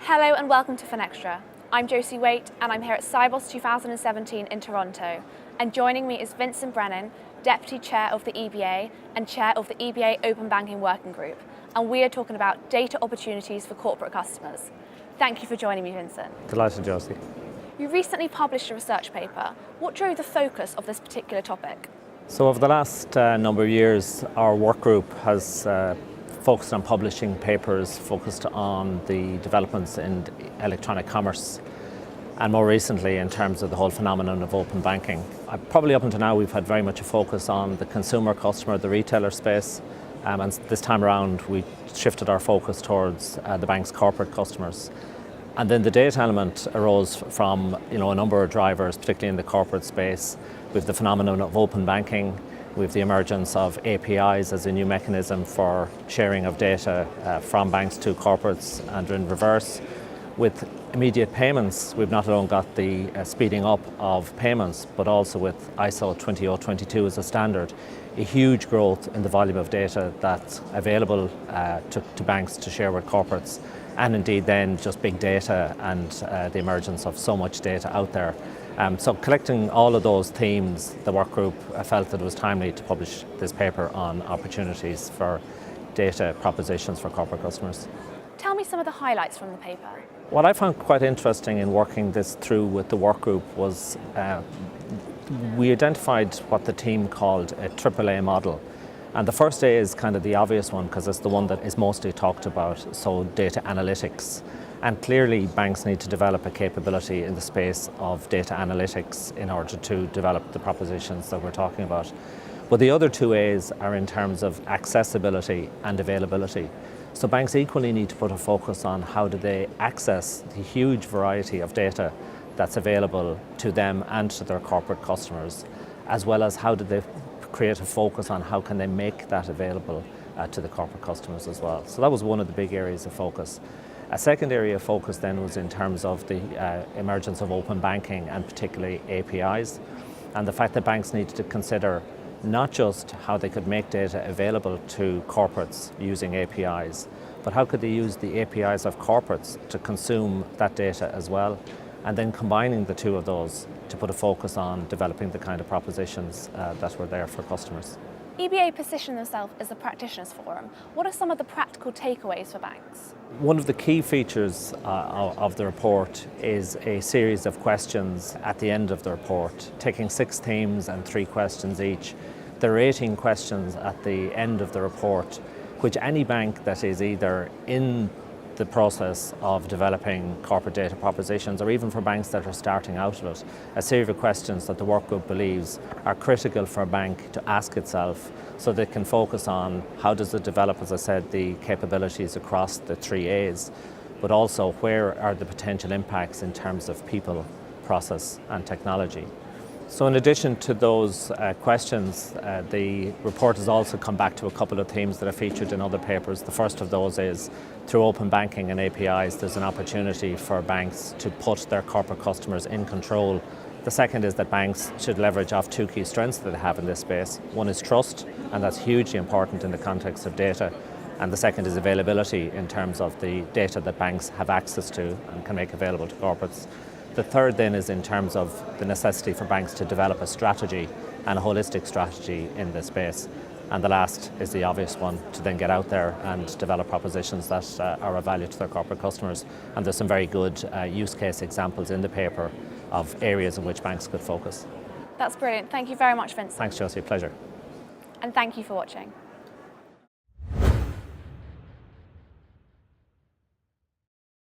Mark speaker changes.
Speaker 1: Hello and welcome to Finextra. I'm Josie Waite and I'm here at Sibos 2017 in Toronto. And joining me is Vincent Brennan, Deputy Chair of the EBA and Chair of the EBA Open Banking Working Group. And we are talking about data opportunities for corporate customers. Thank you for joining me, Vincent.
Speaker 2: Delighted, Josie.
Speaker 1: You recently published a research paper. What drove the focus of this particular topic?
Speaker 2: So over the last number of years, our work group has focused on publishing papers focused on the developments in electronic commerce and more recently in terms of the whole phenomenon of open banking. Probably up until now we've had very much a focus on the consumer customer, the retailer space, and this time around we shifted our focus towards the bank's corporate customers. And then the data element arose from a number of drivers, particularly in the corporate space, with the phenomenon of open banking, with the emergence of APIs as a new mechanism for sharing of data from banks to corporates, and in reverse. With immediate payments, we've not only got the speeding up of payments, but also with ISO 20022 as a standard, a huge growth in the volume of data that's available to banks to share with corporates, and indeed then just big data and the emergence of so much data out there. So collecting all of those themes, the work group felt that it was timely to publish this paper on opportunities for data propositions for corporate customers.
Speaker 1: Tell me some of the highlights from the paper.
Speaker 2: What I found quite interesting in working this through with the work group was we identified what the team called a AAA model. And the first A is kind of the obvious one because it's the one that is mostly talked about, so data analytics. And clearly banks need to develop a capability in the space of data analytics in order to develop the propositions that we're talking about. But the other two A's are in terms of accessibility and availability. So banks equally need to put a focus on how do they access the huge variety of data that's available to them and to their corporate customers, as well as how do they create a focus on how can they make that available to the corporate customers as well. So that was one of the big areas of focus. A second area of focus then was in terms of the emergence of open banking and particularly APIs, and the fact that banks needed to consider not just how they could make data available to corporates using APIs, but how could they use the APIs of corporates to consume that data as well, and then combining the two of those to put a focus on developing the kind of propositions that were there for customers.
Speaker 1: EBA positioned themselves as a practitioners forum. What are some of the practical takeaways for banks?
Speaker 2: One of the key features of the report is a series of questions at the end of the report, taking 6 themes and 3 questions each. There are 18 questions at the end of the report, which any bank that is either in the process of developing corporate data propositions, or even for banks that are starting out of it, a series of questions that the work group believes are critical for a bank to ask itself so they can focus on how does it develop, as I said, the capabilities across the 3 A's, but also where are the potential impacts in terms of people, process and technology. So in addition to those questions, the report has also come back to a couple of themes that are featured in other papers. The first of those is through open banking and APIs, there's an opportunity for banks to put their corporate customers in control. The second is that banks should leverage off 2 key strengths that they have in this space. One is trust, and that's hugely important in the context of data. And the second is availability in terms of the data that banks have access to and can make available to corporates. The third then is in terms of the necessity for banks to develop a strategy and a holistic strategy in this space. And the last is the obvious one, to then get out there and develop propositions that are of value to their corporate customers. And there's some very good use case examples in the paper of areas in which banks could focus.
Speaker 1: That's brilliant. Thank you very much, Vincent.
Speaker 2: Thanks, Josie. Pleasure.
Speaker 1: And thank you for watching.